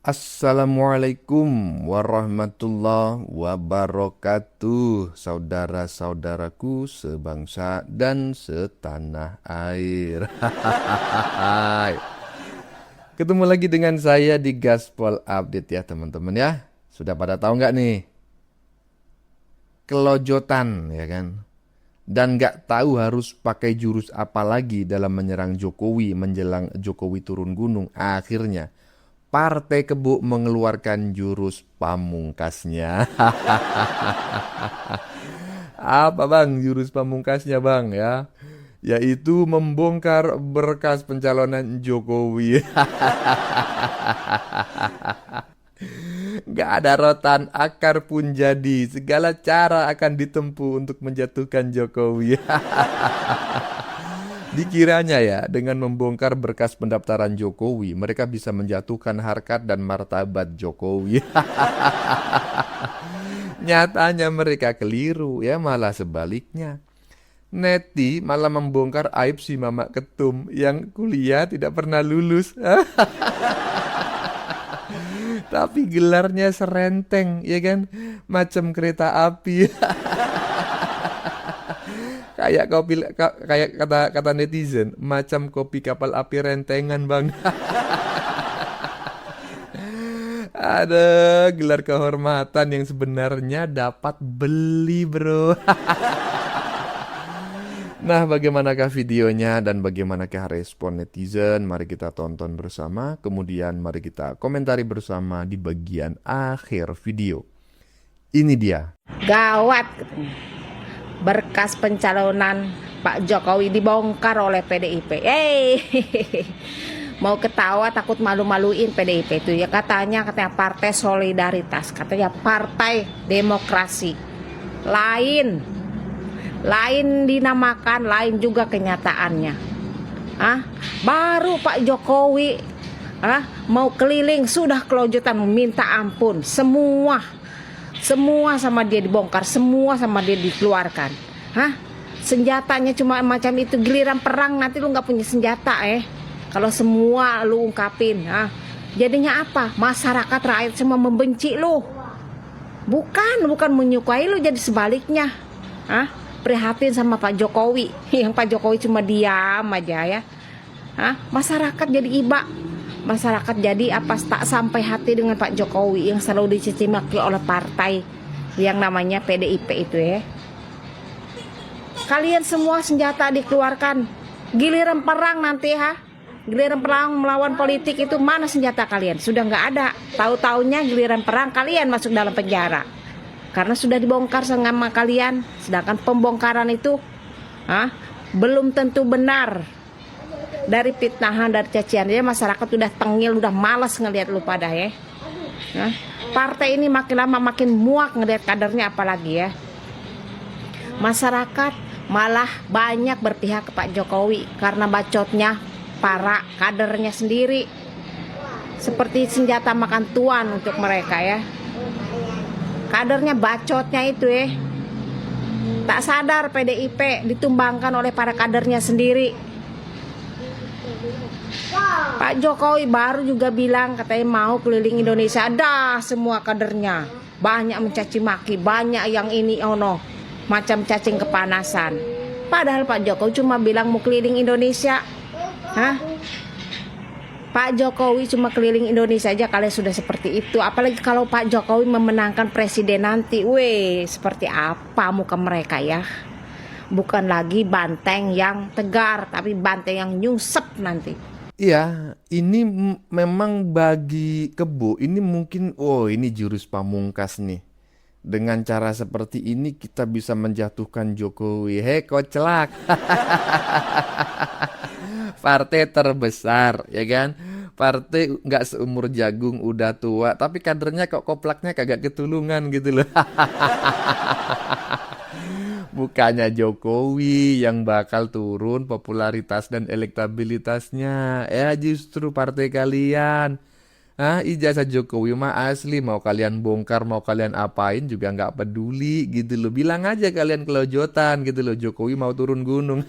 Assalamualaikum warahmatullahi wabarakatuh, saudara-saudaraku sebangsa dan setanah air. Ketemu lagi dengan saya di Gaspol Update ya teman-teman ya. Sudah pada tahu nggak nih? Kelojotan ya kan? Dan nggak tahu harus pakai jurus apa lagi dalam menyerang Jokowi menjelang Jokowi turun gunung. Akhirnya Partai Kebo mengeluarkan jurus pamungkasnya. Apa bang jurus pamungkasnya bang ya? Yaitu membongkar berkas pencalonan Jokowi. Gak ada rotan akar pun jadi. Segala cara akan ditempuh untuk menjatuhkan Jokowi. Dikiranya ya, dengan membongkar berkas pendaftaran Jokowi, mereka bisa menjatuhkan harkat dan martabat Jokowi. Nyatanya mereka keliru ya, malah sebaliknya. Neti malah membongkar aib si Mama Ketum yang kuliah tidak pernah lulus. Tapi gelarnya serenteng, ya kan? Macam kereta api. Kayak kata netizen, macam kopi kapal api rentengan bang. Ada gelar kehormatan yang sebenarnya dapat beli bro. Nah, bagaimanakah videonya dan bagaimanakah respon netizen? Mari kita tonton bersama. Kemudian mari kita komentari bersama di bagian akhir video. Ini dia. Gawat, berkas pencalonan Pak Jokowi dibongkar oleh PDIP. Mau ketawa takut malu-maluin PDIP itu ya, katanya Partai Solidaritas, katanya Partai Demokrasi. Lain dinamakan, lain juga kenyataannya. Baru Pak Jokowi mau keliling sudah kelojotan minta ampun. Semua sama dia dibongkar, semua sama dia dikeluarkan. Senjatanya cuma macam itu, giliran perang nanti lu nggak punya senjata kalau semua lu ungkapin. Jadinya apa? Masyarakat rakyat semua membenci lu. Bukan menyukai lu, jadi sebaliknya. Prihatin sama Pak Jokowi. Yang Pak Jokowi cuma diam aja ya. Masyarakat jadi iba. Masyarakat jadi tak sampai hati dengan Pak Jokowi yang selalu dicaci maki oleh partai yang namanya PDIP itu ya. Kalian semua senjata dikeluarkan. Giliran perang nanti giliran perang melawan politik itu mana senjata kalian? Sudah nggak ada. Tahu-taunya giliran perang kalian masuk dalam penjara. Karena sudah dibongkar sama kalian. Sedangkan pembongkaran itu belum tentu benar. Dari fitnahan, dari cacian, ya masyarakat udah tengil, udah malas ngelihat lu pada ya. Partai ini makin lama makin muak ngelihat kadernya, apalagi ya. Masyarakat malah banyak berpihak ke Pak Jokowi karena bacotnya para kadernya sendiri. Seperti senjata makan tuan untuk mereka ya. Kadernya bacotnya itu ya. Tak sadar PDIP ditumbangkan oleh para kadernya sendiri. Pak Jokowi baru juga bilang katanya mau keliling Indonesia, ada semua kadernya banyak mencaci maki, banyak yang ini macam cacing kepanasan. Padahal Pak Jokowi cuma bilang mau keliling Indonesia. Pak Jokowi cuma keliling Indonesia aja kalian sudah seperti itu. Apalagi kalau Pak Jokowi memenangkan presiden nanti, seperti apa muka mereka ya. Bukan lagi banteng yang tegar, tapi banteng yang nyungsep nanti. Iya, ini memang bagi Kebo, ini mungkin, ini jurus pamungkas nih. Dengan cara seperti ini kita bisa menjatuhkan Jokowi. Koclak. Partai terbesar, ya kan? Partai nggak seumur jagung, udah tua, tapi kadernya kok koplaknya kagak ketulungan gitu loh. Bukannya Jokowi yang bakal turun popularitas dan elektabilitasnya, justru partai kalian. Ijazah Jokowi mah asli, mau kalian bongkar, mau kalian apain juga nggak peduli gitu loh. Bilang aja kalian kelojotan gitu loh, Jokowi mau turun gunung.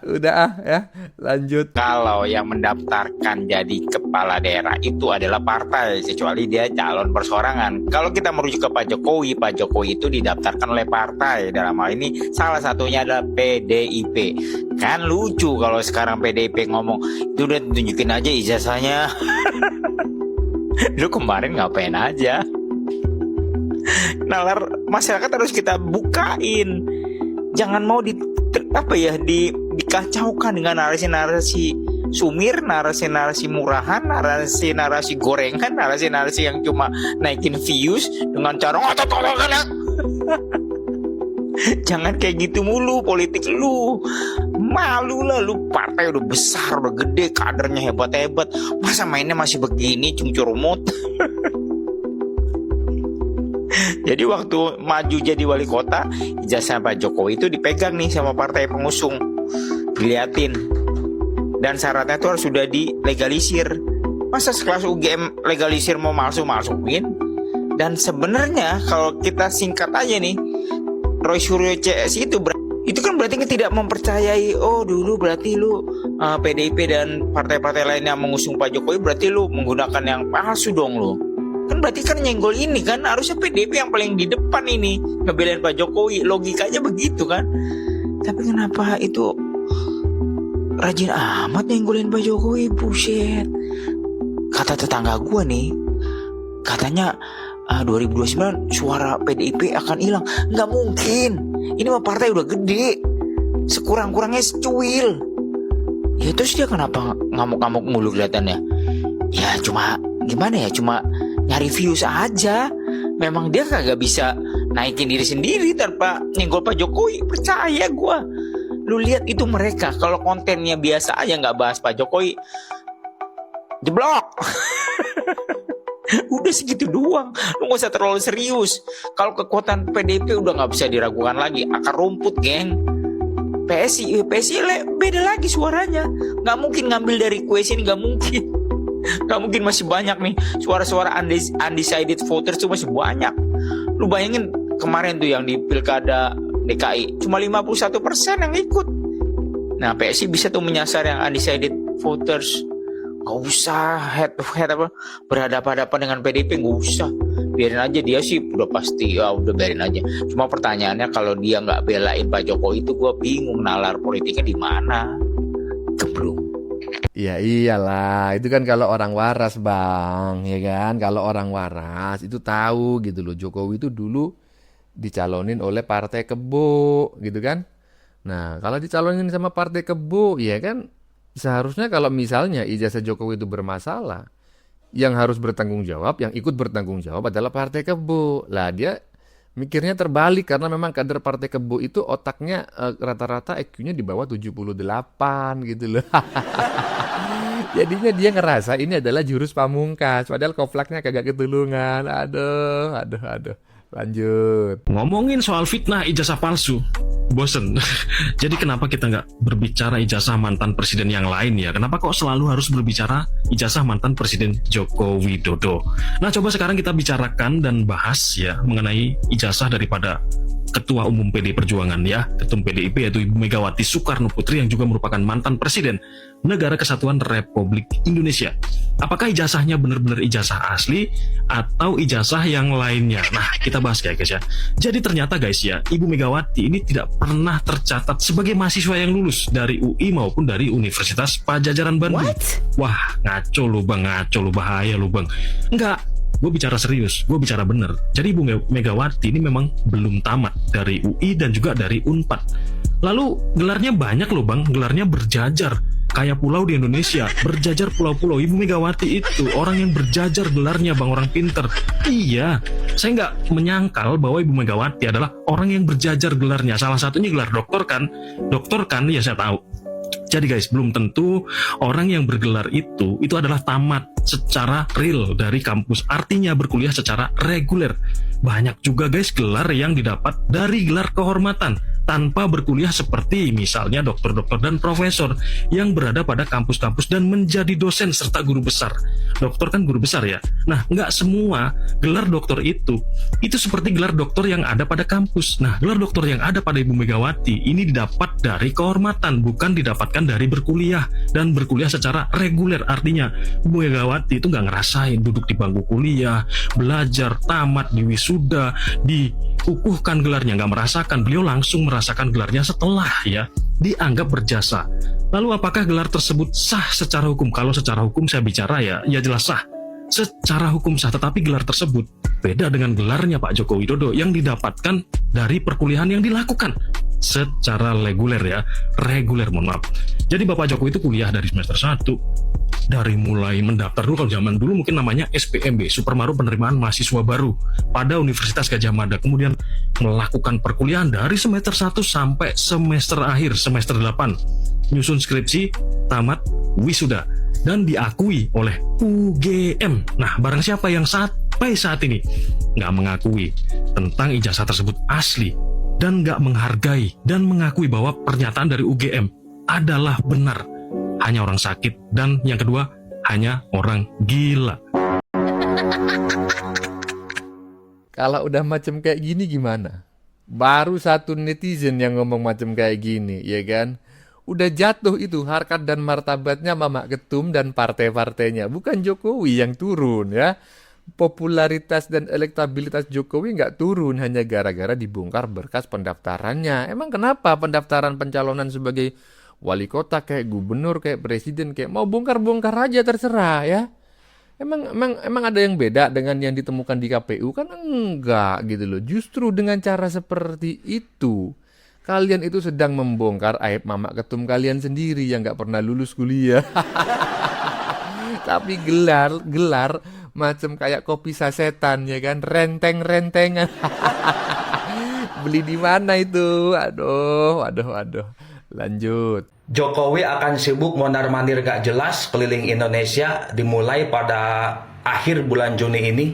Udah ya, lanjut. Kalau yang mendaftarkan jadi kepala daerah itu adalah partai, kecuali dia calon perseorangan. Kalau kita merujuk ke Pak Jokowi itu didaftarkan oleh partai. Dalam hal ini salah satunya adalah PDIP. Kan lucu kalau sekarang PDIP ngomong, itu udah tunjukin aja ijazahnya. Lu kemarin ngapain aja? Nalar masyarakat harus kita bukain. Jangan mau dikacaukan dengan narasi-narasi sumir, narasi-narasi murahan, narasi-narasi gorengan, narasi-narasi yang cuma naikin views dengan cara ngotot-ngotot. Jangan kayak gitu mulu politik lu. Malu lah lu, partai udah besar, udah gede, kadernya hebat-hebat. Masa mainnya masih begini, cungcurumut. Jadi waktu maju jadi wali kota, ijazah Pak Jokowi itu dipegang nih sama partai pengusung, diliatin. Dan syaratnya itu harus sudah dilegalisir. Masa sekelas UGM legalisir mau masukin? Dan sebenarnya kalau kita singkat aja nih, Roy Suryo CS itu kan berarti tidak mempercayai. Oh dulu berarti lu PDIP dan partai-partai lain yang mengusung Pak Jokowi berarti lu menggunakan yang palsu dong lu. Kan berarti kan nyenggol ini kan, harusnya PDIP yang paling di depan ini ngebelain Pak Jokowi, logikanya begitu kan. Tapi kenapa itu rajin amat nenggolin Pak Jokowi, buset. Kata tetangga gua nih, katanya 2029 suara PDIP akan hilang. Nggak mungkin, ini mah partai udah gede, sekurang-kurangnya secuil. Ya terus dia kenapa ngamuk-ngamuk mulu kelihatannya? Ya cuma gimana ya, cuma nyari views aja. Memang dia kagak bisa naikin diri sendiri tanpa nyenggol Pak Jokowi. Percaya gue. Lu lihat itu mereka, kalau kontennya biasa aja nggak bahas Pak Jokowi, jeblok. Udah segitu doang. Lu gak usah terlalu serius. Kalau kekuatan PDIP udah gak bisa diragukan lagi. Akar rumput, geng. PSI beda lagi suaranya. Gak mungkin ngambil dari kuis ini, gak mungkin. Gak mungkin, masih banyak nih suara-suara undecided voters tuh masih banyak. Lu bayangin kemarin tuh yang di pilkada DKI cuma 51% yang ikut. Nah PSI bisa tuh menyasar yang undecided voters. Gak usah head to head berhadapan-hadapan dengan PDIP, gak usah. Biarin aja, dia sih udah pasti, ya udah biarin aja. Cuma pertanyaannya kalau dia nggak belain Pak Jokowi itu gue bingung nalar politiknya di mana. Geblung. Ya iyalah, itu kan kalau orang waras bang, ya kan. Kalau orang waras itu tahu gitu loh, Jokowi itu dulu dicalonin oleh Partai Kebo gitu kan. Nah kalau dicalonin sama Partai Kebo, ya kan seharusnya kalau misalnya ijazah Jokowi itu bermasalah, yang harus bertanggung jawab, yang ikut bertanggung jawab adalah Partai Kebo. Lah dia mikirnya terbalik karena memang kader Partai Kebo itu otaknya rata-rata IQ-nya di bawah 78 gitu loh. Jadinya dia ngerasa ini adalah jurus pamungkas, padahal koflaknya kagak ketulungan. Aduh. Lanjut. Ngomongin soal fitnah ijazah palsu, bosen. Jadi kenapa kita nggak berbicara ijazah mantan presiden yang lain ya? Kenapa kok selalu harus berbicara ijazah mantan presiden Joko Widodo? Nah coba sekarang kita bicarakan dan bahas ya mengenai ijazah daripada Ketua Umum PD Perjuangan ya, Ketum PDIP yaitu Ibu Megawati Soekarno Putri yang juga merupakan mantan Presiden Negara Kesatuan Republik Indonesia. Apakah ijazahnya benar-benar ijazah asli atau ijazah yang lainnya? Nah, kita bahas ya guys ya. Jadi ternyata guys ya, Ibu Megawati ini tidak pernah tercatat sebagai mahasiswa yang lulus dari UI maupun dari Universitas Padjadjaran Bandung. Wah, ngaco lu bang, bahaya lu bang. Enggak. Gue bicara serius, gue bicara bener. Jadi Ibu Megawati ini memang belum tamat dari UI dan juga dari Unpad. Lalu gelarnya banyak loh bang, gelarnya berjajar. Kayak pulau di Indonesia, berjajar pulau-pulau. Ibu Megawati itu orang yang berjajar gelarnya bang, orang pinter. Iya, saya nggak menyangkal bahwa Ibu Megawati adalah orang yang berjajar gelarnya. Salah satunya gelar doktor kan ya saya tahu. Jadi guys, belum tentu orang yang bergelar itu adalah tamat secara real dari kampus. Artinya berkuliah secara reguler. Banyak juga guys gelar yang didapat dari gelar kehormatan. tanpa berkuliah seperti misalnya dokter-dokter dan profesor yang berada pada kampus-kampus dan menjadi dosen serta guru besar. Dokter kan guru besar ya. Nah, nggak semua gelar dokter itu seperti gelar dokter yang ada pada kampus. Nah, gelar dokter yang ada pada Ibu Megawati ini didapat dari kehormatan, bukan didapatkan dari berkuliah, dan berkuliah secara reguler. Artinya Bu Megawati itu nggak ngerasain duduk di bangku kuliah, belajar, tamat, di wisuda, dikukuhkan gelarnya, nggak merasakan. Beliau langsung merasakan gelarnya setelah ya dianggap berjasa. Lalu apakah gelar tersebut sah secara hukum? Kalau secara hukum saya bicara ya jelas sah. Secara hukum sah, tetapi gelar tersebut beda dengan gelarnya Pak Joko Widodo yang didapatkan dari perkuliahan yang dilakukan secara reguler, mohon maaf. Jadi Bapak Jokowi itu kuliah dari semester 1, dari mulai mendaftar dulu, kalau zaman dulu mungkin namanya SPMB, Supermaru Penerimaan Mahasiswa Baru, pada Universitas Gadjah Mada, kemudian melakukan perkuliahan dari semester 1 sampai semester akhir, semester 8, nyusun skripsi, tamat, wisuda, dan diakui oleh UGM. Nah, barang siapa yang sampai saat ini nggak mengakui tentang ijazah tersebut asli, dan nggak menghargai dan mengakui bahwa pernyataan dari UGM adalah benar, hanya orang sakit, dan yang kedua hanya orang gila. Kalau udah macam kayak gini gimana? Baru satu netizen yang ngomong macam kayak gini, ya kan? Udah jatuh itu harkat dan martabatnya Mamak Ketum dan partai-partainya. Bukan Jokowi yang turun ya. Popularitas dan elektabilitas Jokowi nggak turun hanya gara-gara dibongkar berkas pendaftarannya. Emang kenapa pendaftaran pencalonan sebagai wali kota, kayak gubernur, kayak presiden, kayak mau bongkar-bongkar aja terserah ya. Emang ada yang beda dengan yang ditemukan di KPU? Kan enggak gitu loh. Justru dengan cara seperti itu, kalian itu sedang membongkar aib Mamak Ketum kalian sendiri yang nggak pernah lulus kuliah. Tapi gelar macam kayak kopi sasetan ya kan, renteng-rentengan. Beli di mana itu? Aduh. Lanjut. Jokowi akan sibuk mondar-mandir gak jelas keliling Indonesia dimulai pada akhir bulan Juni ini.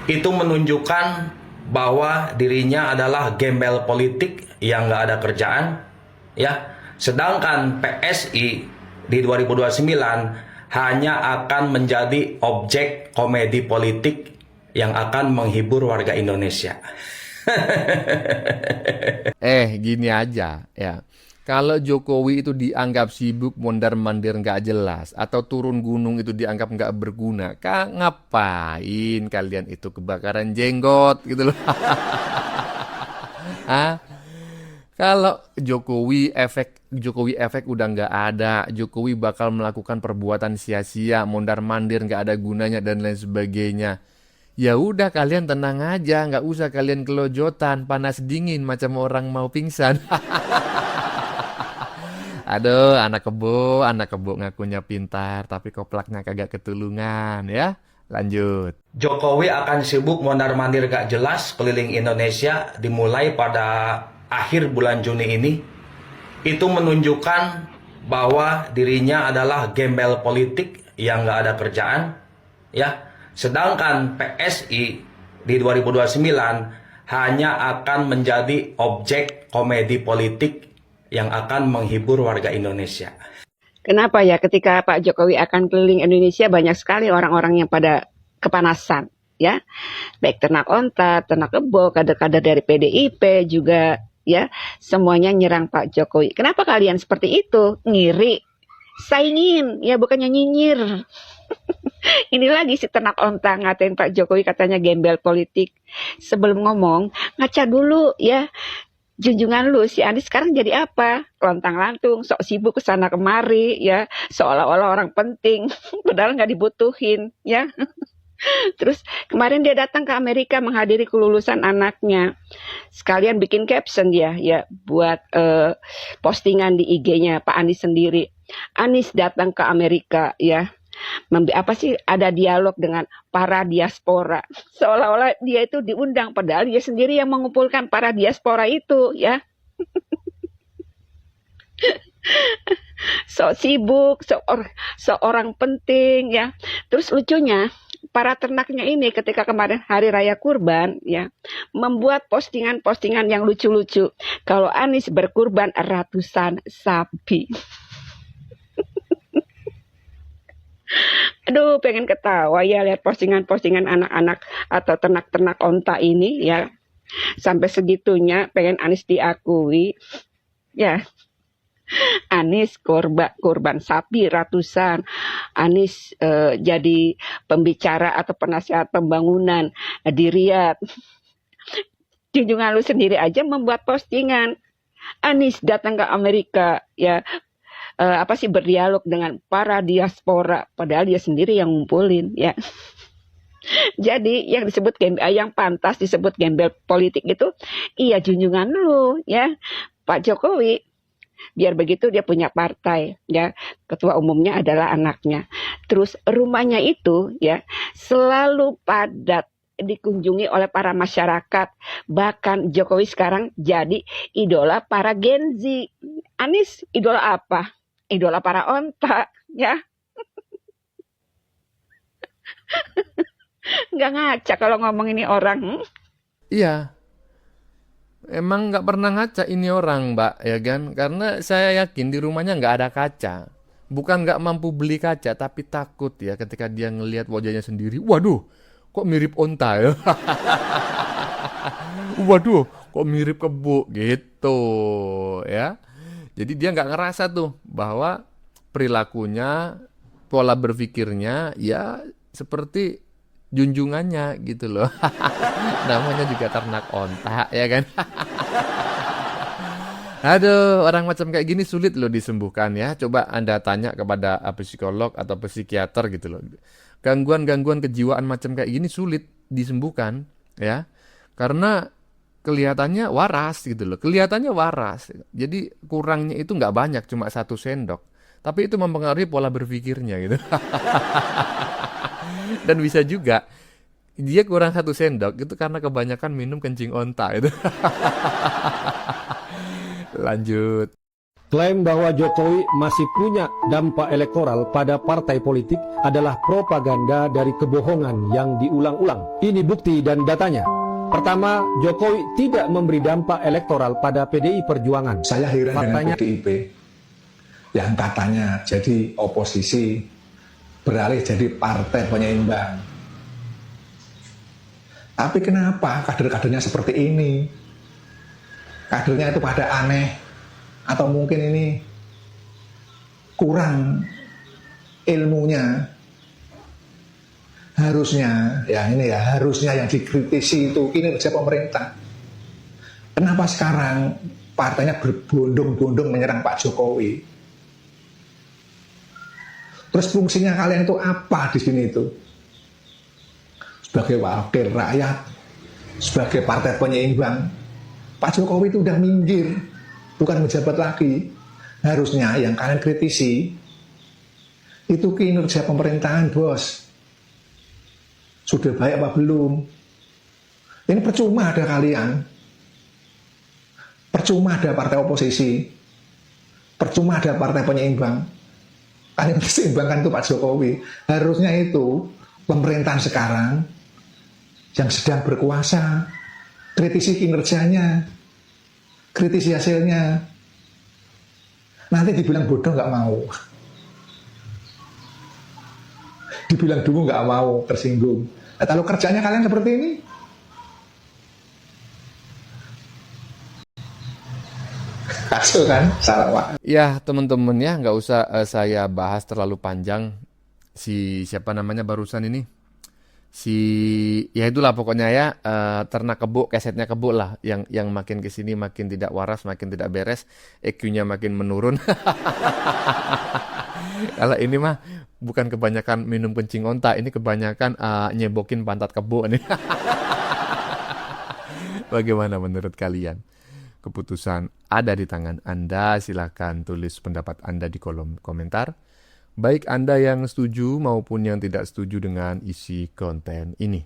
Itu menunjukkan bahwa dirinya adalah gembel politik yang gak ada kerjaan, ya. Sedangkan PSI di 2029 hanya akan menjadi objek komedi politik yang akan menghibur warga Indonesia. Gini aja ya. Kalau Jokowi itu dianggap sibuk mondar-mandir nggak jelas, atau turun gunung itu dianggap nggak berguna, ngapain kalian itu kebakaran jenggot gitu loh. Kalau Jokowi efek udah nggak ada, Jokowi bakal melakukan perbuatan sia-sia, mondar-mandir nggak ada gunanya dan lain sebagainya. Ya udah kalian tenang aja, nggak usah kalian kelojotan, panas dingin macam orang mau pingsan. Aduh, anak kebo ngakunya pintar, tapi koplaknya kagak ketulungan ya. Lanjut. Jokowi akan sibuk mondar-mandir gak jelas keliling Indonesia dimulai pada akhir bulan Juni ini. Itu menunjukkan bahwa dirinya adalah gembel politik yang gak ada kerjaan, ya. Sedangkan PSI di 2029 hanya akan menjadi objek komedi politik yang akan menghibur warga Indonesia. Kenapa ya ketika Pak Jokowi akan keliling Indonesia banyak sekali orang-orang yang pada kepanasan, ya. Baik ternak onta, ternak kebo, kader-kader dari PDIP juga, ya. Semuanya nyerang Pak Jokowi. Kenapa kalian seperti itu? Ngiri, saingin, ya bukannya nyinyir. Ini lagi si ternak onta ngatain Pak Jokowi katanya gembel politik. Sebelum ngomong, ngaca dulu ya. Junjungan lu si Anies sekarang jadi apa? Lontang-lantung, sok sibuk kesana kemari ya, seolah-olah orang penting, padahal nggak dibutuhin ya. Terus kemarin dia datang ke Amerika menghadiri kelulusan anaknya, sekalian bikin caption dia ya buat postingan di IG-nya Pak Anies sendiri. Anies datang ke Amerika ya. Ada dialog dengan para diaspora, seolah-olah dia itu diundang padahal dia sendiri yang mengumpulkan para diaspora itu ya. Sok sibuk, seorang penting ya. Terus lucunya para ternaknya ini ketika kemarin hari raya kurban ya membuat postingan-postingan yang lucu-lucu kalau Anies berkurban ratusan sapi. Aduh, pengen ketawa ya lihat postingan-postingan anak-anak atau ternak-ternak onta ini ya. Sampai segitunya pengen Anies diakui. Ya, Anies kurban sapi ratusan. Anies jadi pembicara atau penasihat pembangunan di Riyadh. Junjungan lu sendiri aja membuat postingan. Anies datang ke Amerika ya berdialog dengan para diaspora padahal dia sendiri yang ngumpulin ya. Jadi yang pantas disebut gembel politik itu iya junjungan lu ya Pak Jokowi. Biar begitu dia punya partai ya, ketua umumnya adalah anaknya. Terus rumahnya itu ya selalu padat dikunjungi oleh para masyarakat. Bahkan Jokowi sekarang jadi idola para Gen Z. Anies idola apa? Idola para onta ya. Nggak ngaca kalau ngomong ini orang. Iya, emang nggak pernah ngaca ini orang, Mbak, ya kan? Karena saya yakin di rumahnya nggak ada kaca. Bukan nggak mampu beli kaca, tapi takut ya ketika dia ngelihat wajahnya sendiri. Waduh, kok mirip onta ya? Waduh, kok mirip kebo gitu ya. Jadi dia nggak ngerasa tuh bahwa perilakunya, pola berpikirnya ya seperti junjungannya gitu loh. Namanya juga ternak onta ya kan. Aduh, orang macam kayak gini sulit loh disembuhkan ya. Coba Anda tanya kepada psikolog atau psikiater gitu loh. Gangguan-gangguan kejiwaan macam kayak gini sulit disembuhkan ya. Karena kelihatannya waras gitu loh. Kelihatannya waras. Jadi kurangnya itu nggak banyak, cuma 1 sendok. Tapi itu mempengaruhi pola berpikirnya gitu. Dan bisa juga dia kurang 1 sendok itu karena kebanyakan minum kencing onta itu. Lanjut. Klaim bahwa Jokowi masih punya dampak elektoral pada partai politik adalah propaganda dari kebohongan yang diulang-ulang. Ini bukti dan datanya. Pertama, Jokowi tidak memberi dampak elektoral pada PDI Perjuangan. Saya heran Faktanya, dengan PDIP yang katanya jadi oposisi beralih jadi partai penyeimbang. Tapi kenapa kader-kadernya seperti ini? Kadernya itu pada aneh, atau mungkin ini kurang ilmunya. Harusnya yang dikritisi itu kinerja pemerintah. Kenapa sekarang partainya berbondong-bondong menyerang Pak Jokowi? Terus fungsinya kalian itu apa di sini itu? Sebagai wakil rakyat, sebagai partai penyeimbang, Pak Jokowi itu udah minggir, bukan menjabat lagi. Harusnya yang kalian kritisi itu kinerja pemerintahan, bos. Sudah baik apa belum? Ini percuma ada kalian. Percuma ada partai oposisi. Percuma ada partai penyeimbang. Kalian diseimbangkan itu Pak Jokowi. Harusnya itu pemerintahan sekarang yang sedang berkuasa, kritisi kinerjanya, kritisi hasilnya. Nanti dibilang bodoh nggak mau. Dibilang dulu nggak mau, tersinggung. Nah, kalau kerjanya kalian seperti ini, kacau kan? Salah Pak. Ya teman-teman ya, nggak usah saya bahas terlalu panjang. Siapa namanya barusan ini? Ya itulah pokoknya ya, ternak kebo, kesetnya kebo lah, yang makin kesini makin tidak waras, makin tidak beres, EQ-nya makin menurun. Kalau ini mah bukan kebanyakan minum kencing onta, ini kebanyakan nyebokin pantat kebo nih. Bagaimana menurut kalian? Keputusan ada di tangan Anda, silakan tulis pendapat Anda di kolom komentar. Baik Anda yang setuju maupun yang tidak setuju dengan isi konten ini.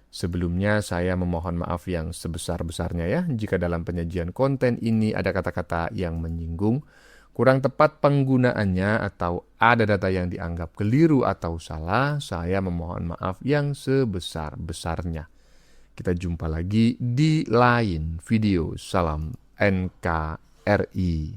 Sebelumnya saya memohon maaf yang sebesar-besarnya ya, jika dalam penyajian konten ini ada kata-kata yang menyinggung, kurang tepat penggunaannya atau ada data yang dianggap keliru atau salah, saya memohon maaf yang sebesar-besarnya. Kita jumpa lagi di lain video. Salam NKRI.